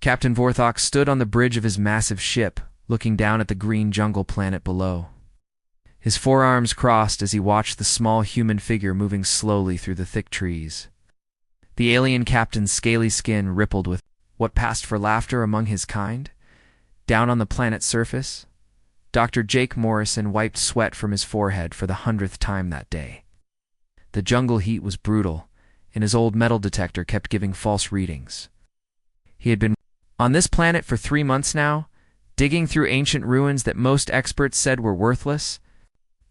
Captain Vorthok stood on the bridge of his massive ship, looking down at the green jungle planet below. His forearms crossed as he watched the small human figure moving slowly through the thick trees. The alien captain's scaly skin rippled with what passed for laughter among his kind. Down on the planet's surface, Dr. Jake Morrison wiped sweat from his forehead for the 100th time that day. The jungle heat was brutal, and his old metal detector kept giving false readings. He had been on this planet for 3 months now, digging through ancient ruins that most experts said were worthless.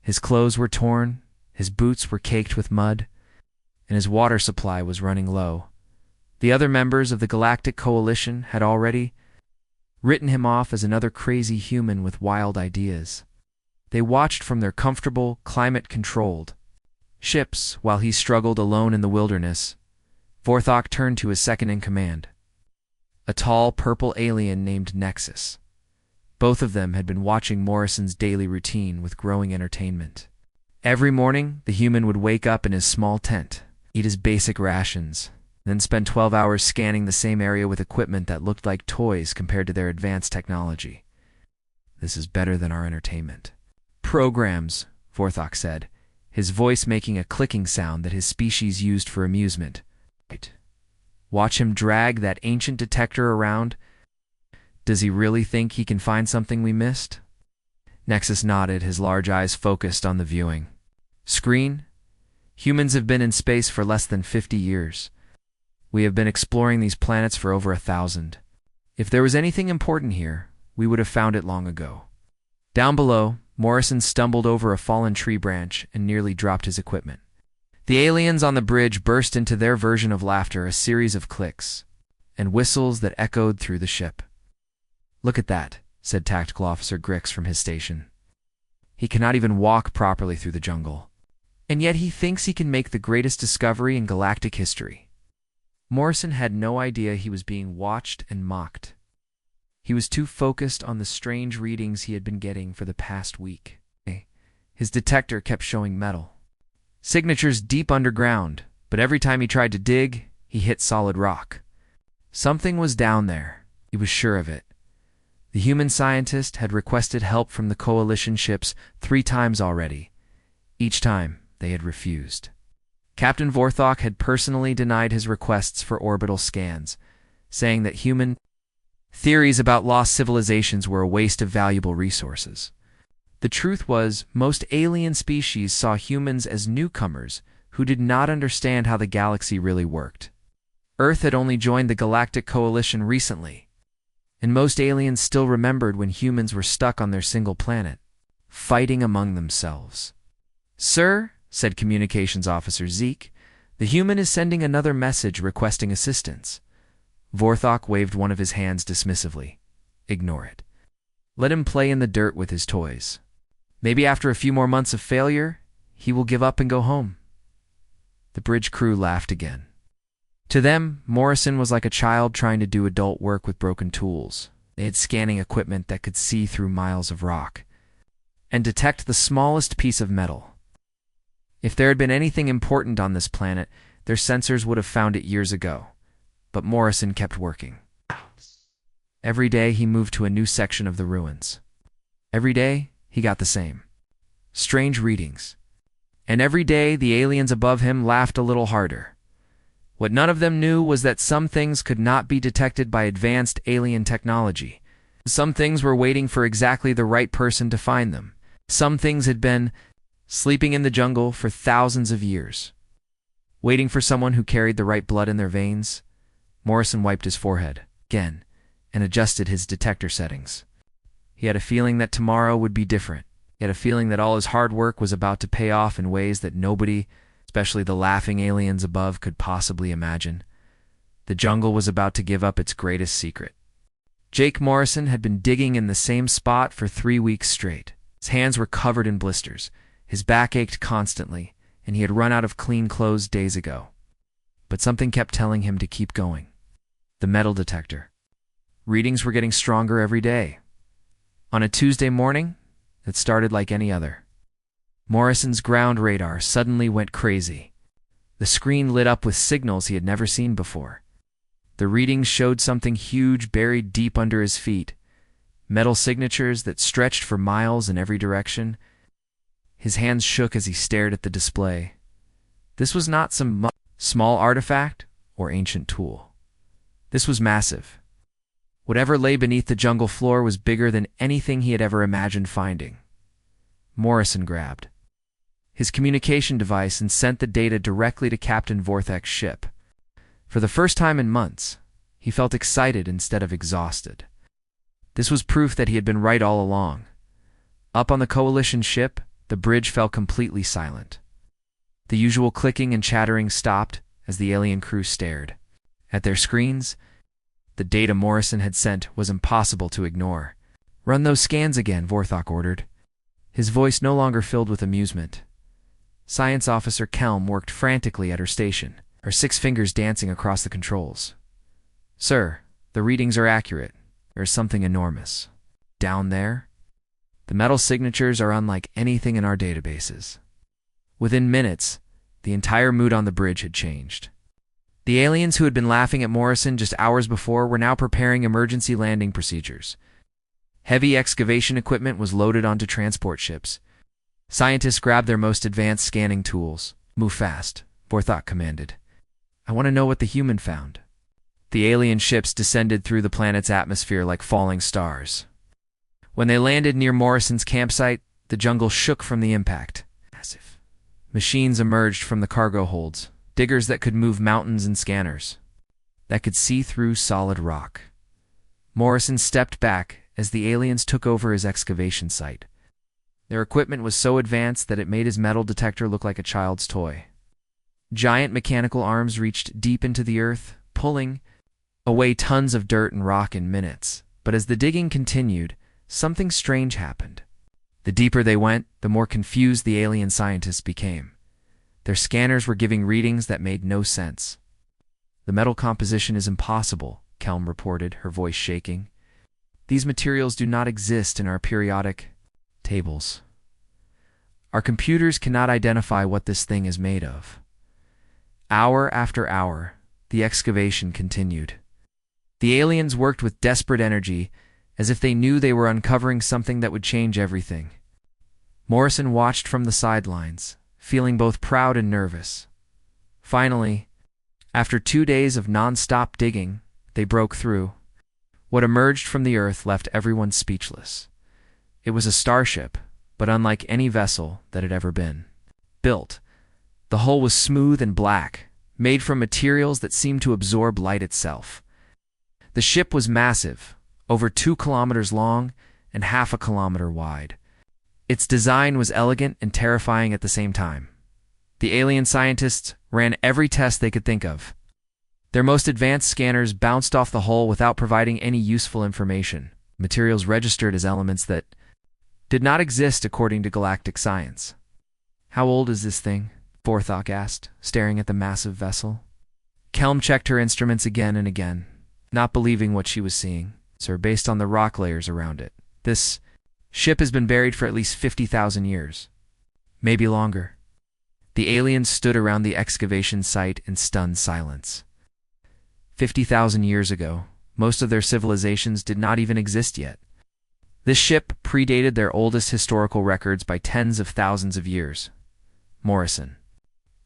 His clothes were torn, his boots were caked with mud, and his water supply was running low. The other members of the Galactic Coalition had already written him off as another crazy human with wild ideas. They watched from their comfortable, climate-controlled ships while he struggled alone in the wilderness. Vorthok turned to his second-in-command, a tall purple alien named Nexus. Both of them had been watching Morrison's daily routine with growing entertainment. Every morning, the human would wake up in his small tent, eat his basic rations, then spend 12 hours scanning the same area with equipment that looked like toys compared to their advanced technology. "This is better than our entertainment." "Programs," Vorthok said, his voice making a clicking sound that his species used for amusement. Watch him drag that ancient detector around. Does he really think he can find something we missed? Nexus nodded, his large eyes focused on the viewing screen. "Humans have been in space for less than 50 years. We have been exploring these planets for over 1,000. If there was anything important here, we would have found it long ago." Down below, Morrison stumbled over a fallen tree branch and nearly dropped his equipment. The aliens on the bridge burst into their version of laughter, a series of clicks and whistles that echoed through the ship. "Look at that," said Tactical Officer Grix from his station. "He cannot even walk properly through the jungle. And yet he thinks he can make the greatest discovery in galactic history." Morrison had no idea he was being watched and mocked. He was too focused on the strange readings he had been getting for the past week. His detector kept showing metal signatures deep underground, but every time he tried to dig, he hit solid rock. Something was down there. He was sure of it. The human scientist had requested help from the Coalition ships 3 times already. Each time, they had refused. Captain Vorthok had personally denied his requests for orbital scans, saying that human theories about lost civilizations were a waste of valuable resources. The truth was, most alien species saw humans as newcomers who did not understand how the galaxy really worked. Earth had only joined the Galactic Coalition recently, and most aliens still remembered when humans were stuck on their single planet, fighting among themselves. "Sir," said Communications Officer Zeke, "the human is sending another message requesting assistance." Vorthok waved one of his hands dismissively. "Ignore it. Let him play in the dirt with his toys. Maybe after a few more months of failure, he will give up and go home." The bridge crew laughed again. To them, Morrison was like a child trying to do adult work with broken tools. They had scanning equipment that could see through miles of rock and detect the smallest piece of metal. If there had been anything important on this planet, their sensors would have found it years ago. But Morrison kept working. Every day he moved to a new section of the ruins. Every day he got the same strange readings. And every day the aliens above him laughed a little harder. What none of them knew was that some things could not be detected by advanced alien technology. Some things were waiting for exactly the right person to find them. Some things had been sleeping in the jungle for thousands of years, waiting for someone who carried the right blood in their veins. Morrison wiped his forehead again and adjusted his detector settings. He had a feeling that tomorrow would be different. He had a feeling that all his hard work was about to pay off in ways that nobody, especially the laughing aliens above, could possibly imagine. The jungle was about to give up its greatest secret. Jake Morrison had been digging in the same spot for 3 weeks straight. His hands were covered in blisters. His back ached constantly, and he had run out of clean clothes days ago. But something kept telling him to keep going. The metal detector. Readings were getting stronger every day. On a Tuesday morning, it started like any other. Morrison's ground radar suddenly went crazy. The screen lit up with signals he had never seen before. The readings showed something huge buried deep under his feet, metal signatures that stretched for miles in every direction. His hands shook as he stared at the display. This was not some small artifact or ancient tool. This was massive. Whatever lay beneath the jungle floor was bigger than anything he had ever imagined finding. Morrison grabbed his communication device and sent the data directly to Captain Vorthek's ship. For the first time in months, he felt excited instead of exhausted. This was proof that he had been right all along. Up on the Coalition ship, the bridge fell completely silent. The usual clicking and chattering stopped as the alien crew stared. At their screens, the data Morrison had sent was impossible to ignore. "Run those scans again," Vorthok ordered, his voice no longer filled with amusement. Science Officer Kelm worked frantically at her station, her 6 fingers dancing across the controls. "Sir, the readings are accurate. There's something enormous. Down there? The metal signatures are unlike anything in our databases." Within minutes, the entire mood on the bridge had changed. The aliens who had been laughing at Morrison just hours before were now preparing emergency landing procedures. Heavy excavation equipment was loaded onto transport ships. Scientists grabbed their most advanced scanning tools. "Move fast," Vorthok commanded. "I want to know what the human found." The alien ships descended through the planet's atmosphere like falling stars. When they landed near Morrison's campsite, the jungle shook from the impact. Massive machines emerged from the cargo holds, diggers that could move mountains and scanners that could see through solid rock. Morrison stepped back as the aliens took over his excavation site. Their equipment was so advanced that it made his metal detector look like a child's toy. Giant mechanical arms reached deep into the earth, pulling away tons of dirt and rock in minutes. But as the digging continued, something strange happened. The deeper they went, the more confused the alien scientists became. Their scanners were giving readings that made no sense. "The metal composition is impossible," Kelm reported, her voice shaking. "These materials do not exist in our periodic tables. Our computers cannot identify what this thing is made of." Hour after hour, the excavation continued. The aliens worked with desperate energy, as if they knew they were uncovering something that would change everything. Morrison watched from the sidelines, feeling both proud and nervous. Finally, after 2 days of non-stop digging, they broke through. What emerged from the earth left everyone speechless. It was a starship, but unlike any vessel that had ever been built. The hull was smooth and black, made from materials that seemed to absorb light itself. The ship was massive, over 2 kilometers long and half a kilometer wide. Its design was elegant and terrifying at the same time. The alien scientists ran every test they could think of. Their most advanced scanners bounced off the hull without providing any useful information. Materials registered as elements that did not exist according to galactic science. "How old is this thing?" Vorthok asked, staring at the massive vessel. Kelm checked her instruments again and again, not believing what she was seeing. "Sir, based on the rock layers around it, this ship has been buried for at least 50,000 years. Maybe longer." The aliens stood around the excavation site in stunned silence. 50,000 years ago, most of their civilizations did not even exist yet. This ship predated their oldest historical records by tens of thousands of years. Morrison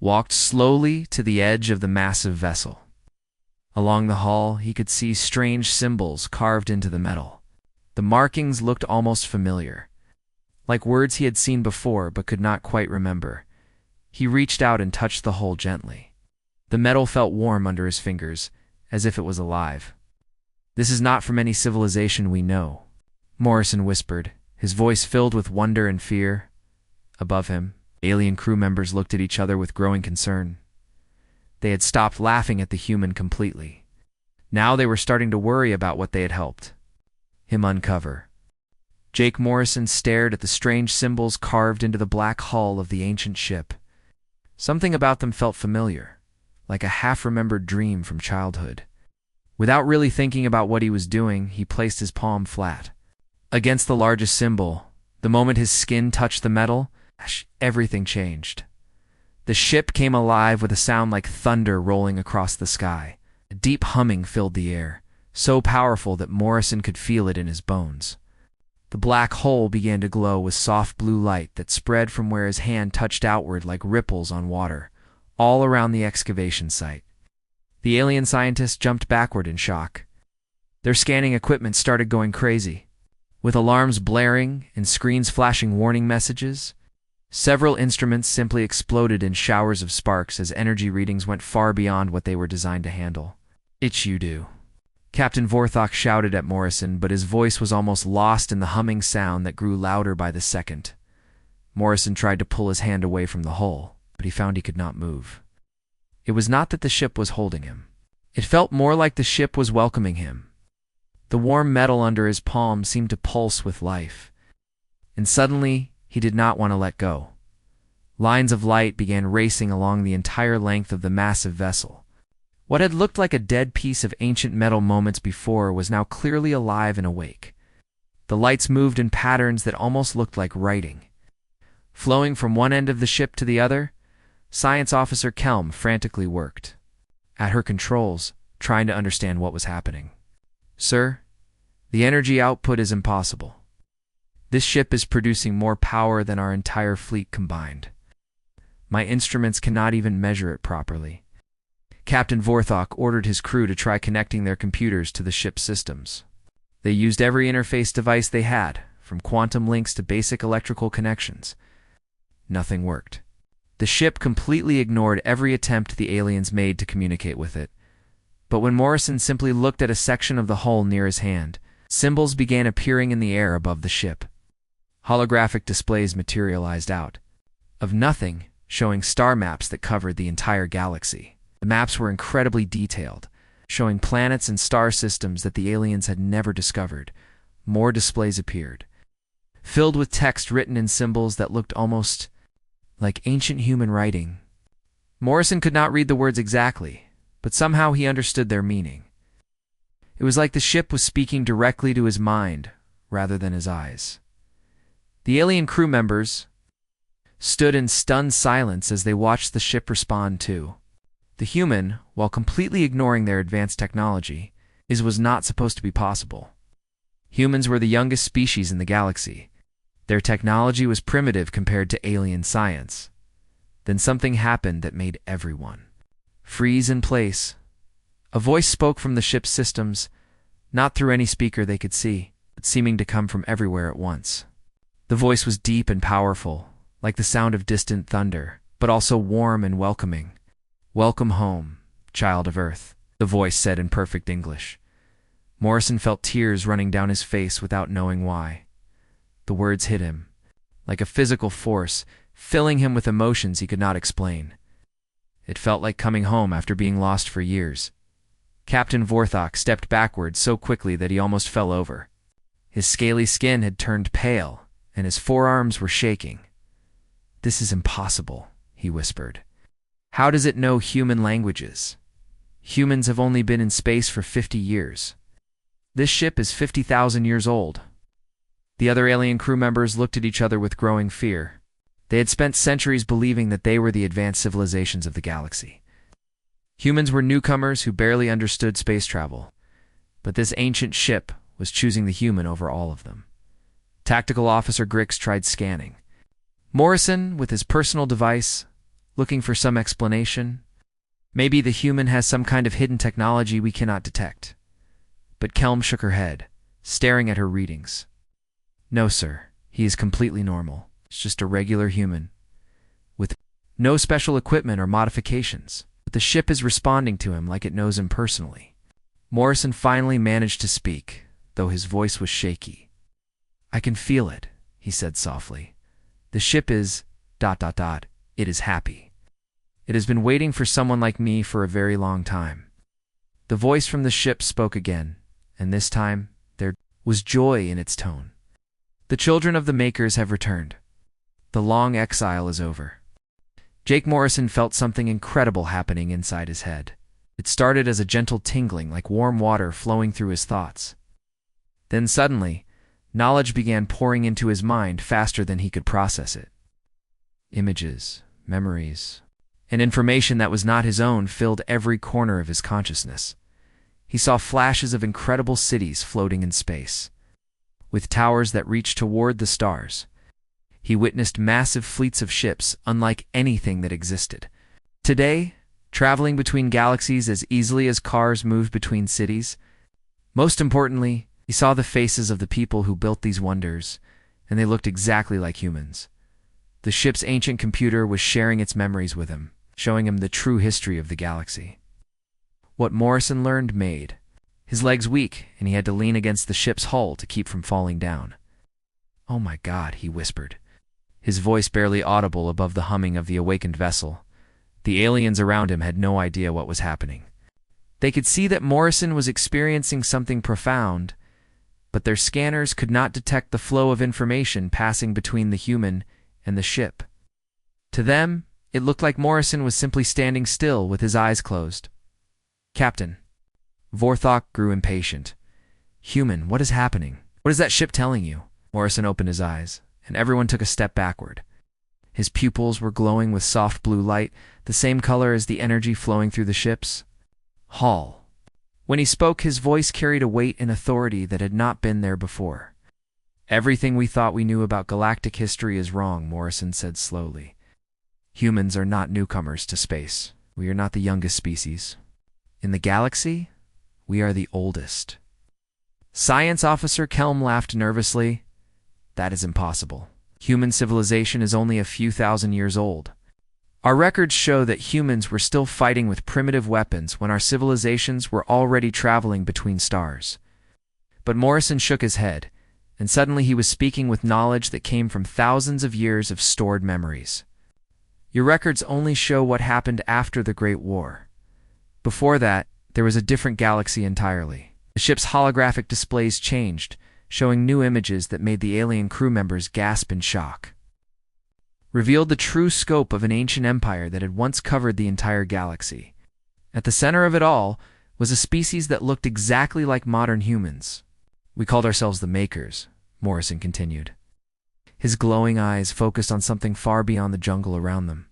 walked slowly to the edge of the massive vessel. Along the hull, he could see strange symbols carved into the metal. The markings looked almost familiar, like words he had seen before but could not quite remember. He reached out and touched the hull gently. The metal felt warm under his fingers, as if it was alive. "This is not from any civilization we know," Morrison whispered, his voice filled with wonder and fear. Above him, alien crew members looked at each other with growing concern. They had stopped laughing at the human completely. Now they were starting to worry about what they had helped him uncover. Jake Morrison stared at the strange symbols carved into the black hull of the ancient ship. Something about them felt familiar, like a half-remembered dream from childhood. Without really thinking about what he was doing, he placed his palm flat against the largest symbol. The moment his skin touched the metal, everything changed. The ship came alive with a sound like thunder rolling across the sky. A deep humming filled the air, so powerful that Morrison could feel it in his bones. The black hole began to glow with soft blue light that spread from where his hand touched outward like ripples on water, all around the excavation site. The alien scientists jumped backward in shock. Their scanning equipment started going crazy. With alarms blaring and screens flashing warning messages, several instruments simply exploded in showers of sparks as energy readings went far beyond what they were designed to handle. "It's you do." Captain Vorthok shouted at Morrison, but his voice was almost lost in the humming sound that grew louder by the second. Morrison tried to pull his hand away from the hull, but he found he could not move. It was not that the ship was holding him. It felt more like the ship was welcoming him. The warm metal under his palm seemed to pulse with life. And suddenly, he did not want to let go. Lines of light began racing along the entire length of the massive vessel. What had looked like a dead piece of ancient metal moments before was now clearly alive and awake. The lights moved in patterns that almost looked like writing. Flowing from one end of the ship to the other, Science Officer Kelm frantically worked at her controls, trying to understand what was happening. "Sir, the energy output is impossible. This ship is producing more power than our entire fleet combined. My instruments cannot even measure it properly." Captain Vorthok ordered his crew to try connecting their computers to the ship's systems. They used every interface device they had, from quantum links to basic electrical connections. Nothing worked. The ship completely ignored every attempt the aliens made to communicate with it. But when Morrison simply looked at a section of the hull near his hand, symbols began appearing in the air above the ship. Holographic displays materialized out of nothing, showing star maps that covered the entire galaxy. The maps were incredibly detailed, showing planets and star systems that the aliens had never discovered. More displays appeared, filled with text written in symbols that looked almost like ancient human writing. Morrison could not read the words exactly, but somehow he understood their meaning. It was like the ship was speaking directly to his mind rather than his eyes. The alien crew members stood in stunned silence as they watched the ship respond to the human, while completely ignoring their advanced technology, was not supposed to be possible. Humans were the youngest species in the galaxy. Their technology was primitive compared to alien science. Then something happened that made everyone freeze in place. A voice spoke from the ship's systems, not through any speaker they could see, but seeming to come from everywhere at once. The voice was deep and powerful, like the sound of distant thunder, but also warm and welcoming. "Welcome home, child of Earth," the voice said in perfect English. Morrison felt tears running down his face without knowing why. The words hit him, like a physical force, filling him with emotions he could not explain. It felt like coming home after being lost for years. Captain Vorthok stepped backward so quickly that he almost fell over. His scaly skin had turned pale, and his forearms were shaking. "This is impossible," he whispered. "How does it know human languages? Humans have only been in space for 50 years. This ship is 50,000 years old." The other alien crew members looked at each other with growing fear. They had spent centuries believing that they were the advanced civilizations of the galaxy. Humans were newcomers who barely understood space travel, but this ancient ship was choosing the human over all of them. Tactical Officer Grix tried scanning. Morrison, with his personal device, looking for some explanation. Maybe the human has some kind of hidden technology we cannot detect. But Kelm shook her head, staring at her readings. "No, sir. He is completely normal. It's just a regular human, with no special equipment or modifications. But the ship is responding to him like it knows him personally." Morrison finally managed to speak, though his voice was shaky. "I can feel it," he said softly. "The ship is ... It is happy. It has been waiting for someone like me for a very long time." The voice from the ship spoke again, and this time there was joy in its tone. "The children of the Makers have returned. The long exile is over." Jake Morrison felt something incredible happening inside his head. It started as a gentle tingling like warm water flowing through his thoughts. Then suddenly, knowledge began pouring into his mind faster than he could process it. Images, memories, and information that was not his own filled every corner of his consciousness. he saw flashes of incredible cities floating in space, with towers that reached toward the stars. He witnessed massive fleets of ships unlike anything that existed today, traveling between galaxies as easily as cars move between cities. Most importantly, he saw the faces of the people who built these wonders, and they looked exactly like humans. The ship's ancient computer was sharing its memories with him, showing him the true history of the galaxy. What Morrison learned made his legs weak, and he had to lean against the ship's hull to keep from falling down. "Oh my God," he whispered, his voice barely audible above the humming of the awakened vessel. The aliens around him had no idea what was happening. They could see that Morrison was experiencing something profound, but their scanners could not detect the flow of information passing between the human and the ship. To them, it looked like Morrison was simply standing still with his eyes closed. "Captain." Vorthok grew impatient. "Human, what is happening? What is that ship telling you?" Morrison opened his eyes, and everyone took a step backward. His pupils were glowing with soft blue light, the same color as the energy flowing through the ship's hull. When he spoke, his voice carried a weight and authority that had not been there before. "Everything we thought we knew about galactic history is wrong," Morrison said slowly. "Humans are not newcomers to space. We are not the youngest species. In the galaxy, we are the oldest." Science Officer Kelm laughed nervously. "That is impossible. Human civilization is only a few thousand years old. Our records show that humans were still fighting with primitive weapons when our civilizations were already traveling between stars." But Morrison shook his head, and suddenly he was speaking with knowledge that came from thousands of years of stored memories. "Your records only show what happened after the Great War. Before that, there was a different galaxy entirely. The ship's holographic displays changed, showing new images that made the alien crew members gasp in shock. Revealed the true scope of an ancient empire that had once covered the entire galaxy. At the center of it all was a species that looked exactly like modern humans. We called ourselves the Makers," Morrison continued. His glowing eyes focused on something far beyond the jungle around them.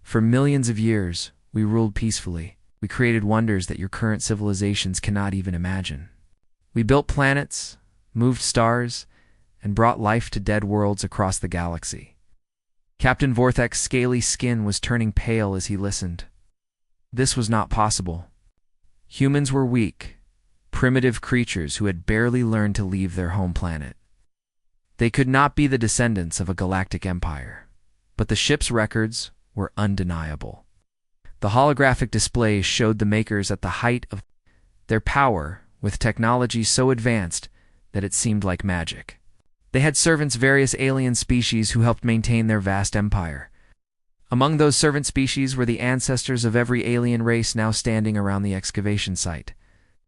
"For millions of years, we ruled peacefully. We created wonders that your current civilizations cannot even imagine. We built planets, moved stars, and brought life to dead worlds across the galaxy." Captain Vorthek's scaly skin was turning pale as he listened. This was not possible. Humans were weak, primitive creatures who had barely learned to leave their home planet. They could not be the descendants of a galactic empire. But the ship's records were undeniable. The holographic displays showed the Makers at the height of their power, with technology so advanced that it seemed like magic. They had servants various alien species who helped maintain their vast empire. Among those servant species were the ancestors of every alien race now standing around the excavation site.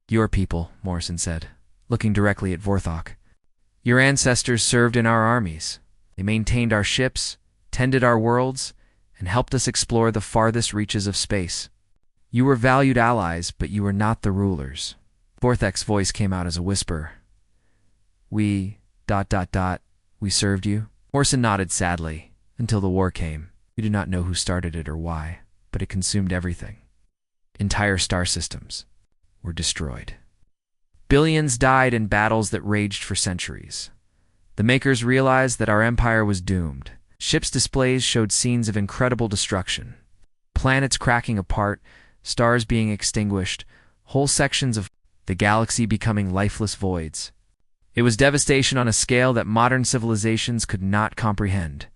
"Your people," Morrison said, looking directly at Vorthok. "Your ancestors served in our armies. They maintained our ships, tended our worlds, and helped us explore the farthest reaches of space. You were valued allies, but you were not the rulers." Vorthek's voice came out as a whisper. We served you?" Morrison nodded sadly. "Until the war came. We do not know who started it or why, but it consumed everything. Entire star systems were destroyed. Billions died in battles that raged for centuries. The Makers realized that our empire was doomed. Ships' displays showed scenes of incredible destruction. Planets cracking apart, stars being extinguished, whole sections of the galaxy becoming lifeless voids. It was devastation on a scale that modern civilizations could not comprehend.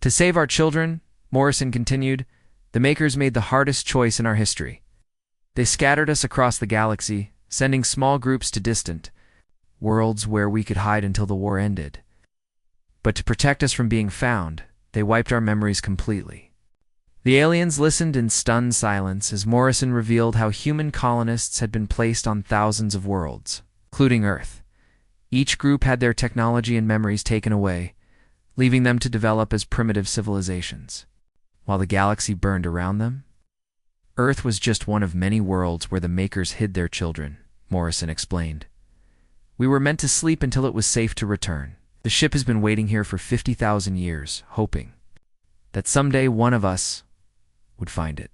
"To save our children," Morrison continued, "the Makers made the hardest choice in our history. They scattered us across the galaxy, sending small groups to distant worlds where we could hide until the war ended. But to protect us from being found, they wiped our memories completely." The aliens listened in stunned silence as Morrison revealed how human colonists had been placed on thousands of worlds, including Earth. Each group had their technology and memories taken away, leaving them to develop as primitive civilizations. While the galaxy burned around them, Earth was just one of many worlds where the Makers hid their children, Morrison explained. "We were meant to sleep until it was safe to return. The ship has been waiting here for 50,000 years, hoping that someday one of us would find it."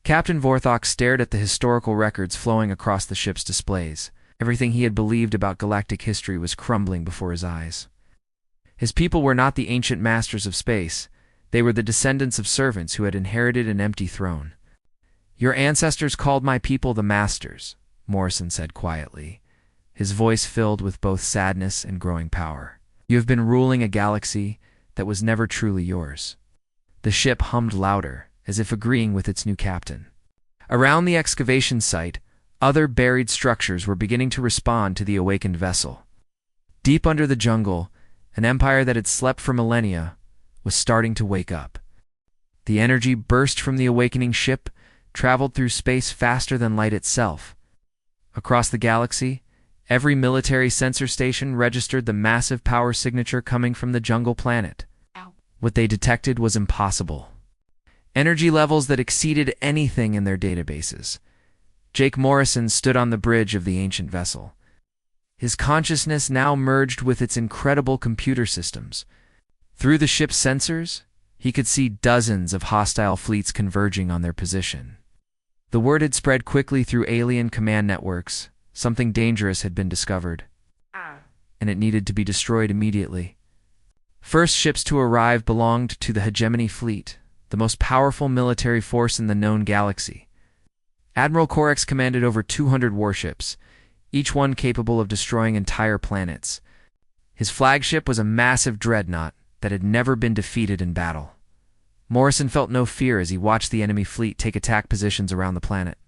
Captain Vorthok stared at the historical records flowing across the ship's displays. Everything he had believed about galactic history was crumbling before his eyes. His people were not the ancient masters of space. They were the descendants of servants who had inherited an empty throne. "Your ancestors called my people the Masters," Morrison said quietly, his voice filled with both sadness and growing power. "You have been ruling a galaxy that was never truly yours." The ship hummed louder, as if agreeing with its new captain. Around the excavation site, other buried structures were beginning to respond to the awakened vessel. Deep under the jungle, an empire that had slept for millennia was starting to wake up. The energy burst from the awakening ship, traveled through space faster than light itself. Across the galaxy, every military sensor station registered the massive power signature coming from the jungle planet. What they detected was impossible. Energy levels that exceeded anything in their databases. Jake Morrison stood on the bridge of the ancient vessel. His consciousness now merged with its incredible computer systems. Through the ship's sensors, he could see dozens of hostile fleets converging on their position. The word had spread quickly through alien command networks. Something dangerous had been discovered, and it needed to be destroyed immediately. First ships to arrive belonged to the Hegemony Fleet, the most powerful military force in the known galaxy. Admiral Corex commanded over 200 warships, each one capable of destroying entire planets. His flagship was a massive dreadnought that had never been defeated in battle. Morrison felt no fear as he watched the enemy fleet take attack positions around the planet.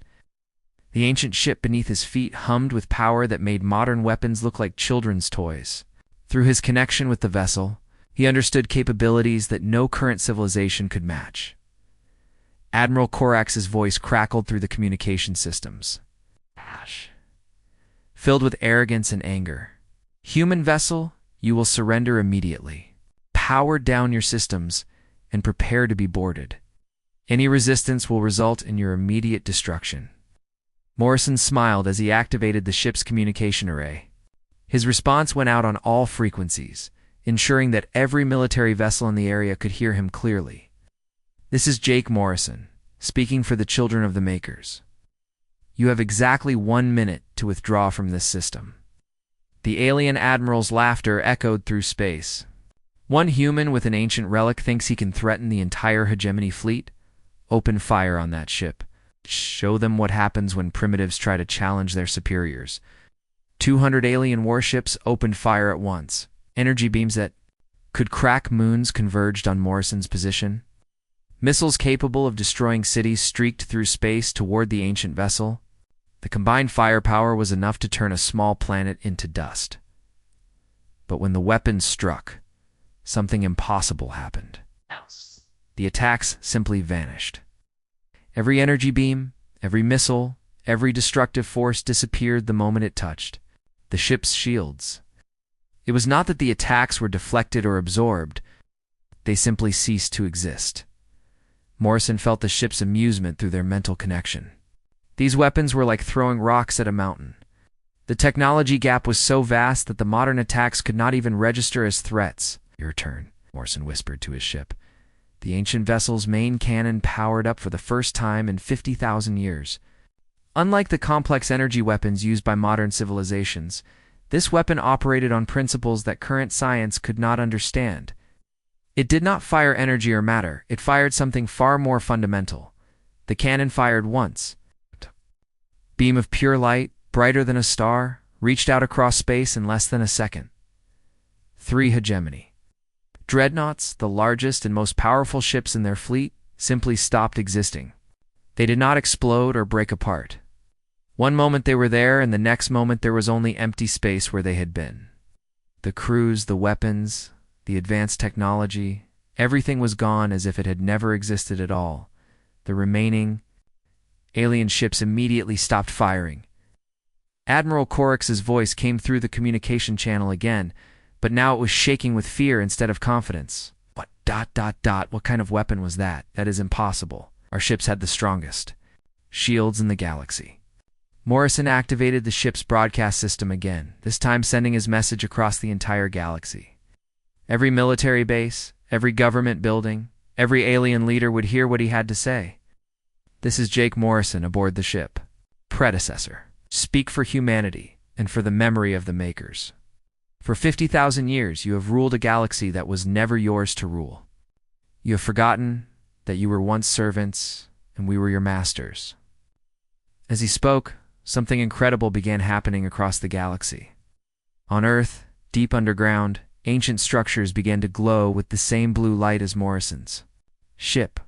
The ancient ship beneath his feet hummed with power that made modern weapons look like children's toys. Through his connection with the vessel, he understood capabilities that no current civilization could match. Admiral Corax's voice crackled through the communication systems, filled with arrogance and anger. "Human vessel, you will surrender immediately. Power down your systems and prepare to be boarded. Any resistance will result in your immediate destruction." Morrison smiled as he activated the ship's communication array. His response went out on all frequencies, ensuring that every military vessel in the area could hear him clearly. "This is Jake Morrison, speaking for the Children of the Makers. You have exactly 1 minute to withdraw from this system." The alien admiral's laughter echoed through space. "One human with an ancient relic thinks he can threaten the entire Hegemony fleet? Open fire on that ship. Show them what happens when primitives try to challenge their superiors." 200 alien warships opened fire at once. Energy beams that could crack moons converged on Morrison's position. Missiles capable of destroying cities streaked through space toward the ancient vessel. The combined firepower was enough to turn a small planet into dust. But when the weapons struck, something impossible happened. The attacks simply vanished. Every energy beam, every missile, every destructive force disappeared the moment it touched the ship's shields. It was not that the attacks were deflected or absorbed. They simply ceased to exist. Morrison felt the ship's amusement through their mental connection. These weapons were like throwing rocks at a mountain. The technology gap was so vast that the modern attacks could not even register as threats. "Your turn," Morrison whispered to his ship. The ancient vessel's main cannon powered up for the first time in 50,000 years. Unlike the complex energy weapons used by modern civilizations, this weapon operated on principles that current science could not understand. It did not fire energy or matter, it fired something far more fundamental. The cannon fired once. Beam of pure light, brighter than a star, reached out across space in less than a second. 3 Hegemony. Dreadnoughts, the largest and most powerful ships in their fleet, simply stopped existing. They did not explode or break apart. One moment they were there, and the next moment there was only empty space where they had been. The crews, the weapons, the advanced technology, everything was gone as if it had never existed at all. The remaining alien ships immediately stopped firing. Admiral Corex's voice came through the communication channel again, but now it was shaking with fear instead of confidence. What kind of weapon was that? That is impossible. Our ships had the strongest shields in the galaxy." Morrison activated the ship's broadcast system again, this time sending his message across the entire galaxy. Every military base, every government building, every alien leader would hear what he had to say. This is Jake Morrison aboard the ship. Predecessor. Speak for humanity and for the memory of the makers. For 50,000 years you have ruled a galaxy that was never yours to rule. You have forgotten that you were once servants and we were your masters. As he spoke, something incredible began happening across the galaxy. On Earth, deep underground, ancient structures began to glow with the same blue light as Morrison's ship.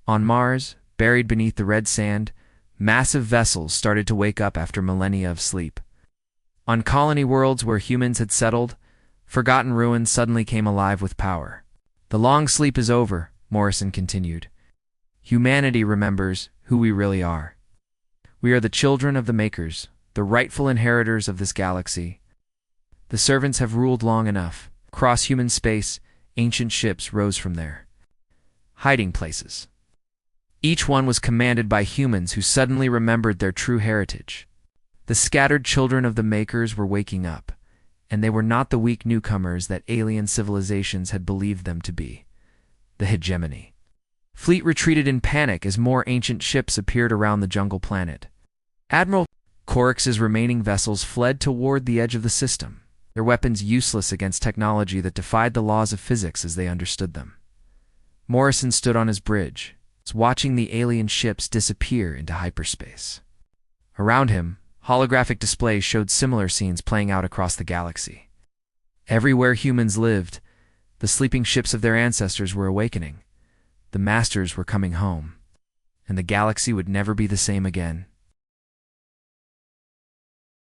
On Mars, buried beneath the red sand, massive vessels started to wake up after millennia of sleep. On colony worlds where humans had settled, forgotten ruins suddenly came alive with power. The long sleep is over, Morrison continued. Humanity remembers who we really are. We are the children of the makers, the rightful inheritors of this galaxy. The servants have ruled long enough. Across human space, ancient ships rose from their hiding places. Each one was commanded by humans who suddenly remembered their true heritage. The scattered children of the makers were waking up, and they were not the weak newcomers that alien civilizations had believed them to be. The hegemony. Fleet retreated in panic as more ancient ships appeared around the jungle planet. Admiral Corix's remaining vessels fled toward the edge of the system, their weapons useless against technology that defied the laws of physics as they understood them. Morrison stood on his bridge, watching the alien ships disappear into hyperspace. Around him, holographic displays showed similar scenes playing out across the galaxy. Everywhere humans lived, the sleeping ships of their ancestors were awakening. The masters were coming home, and the galaxy would never be the same again.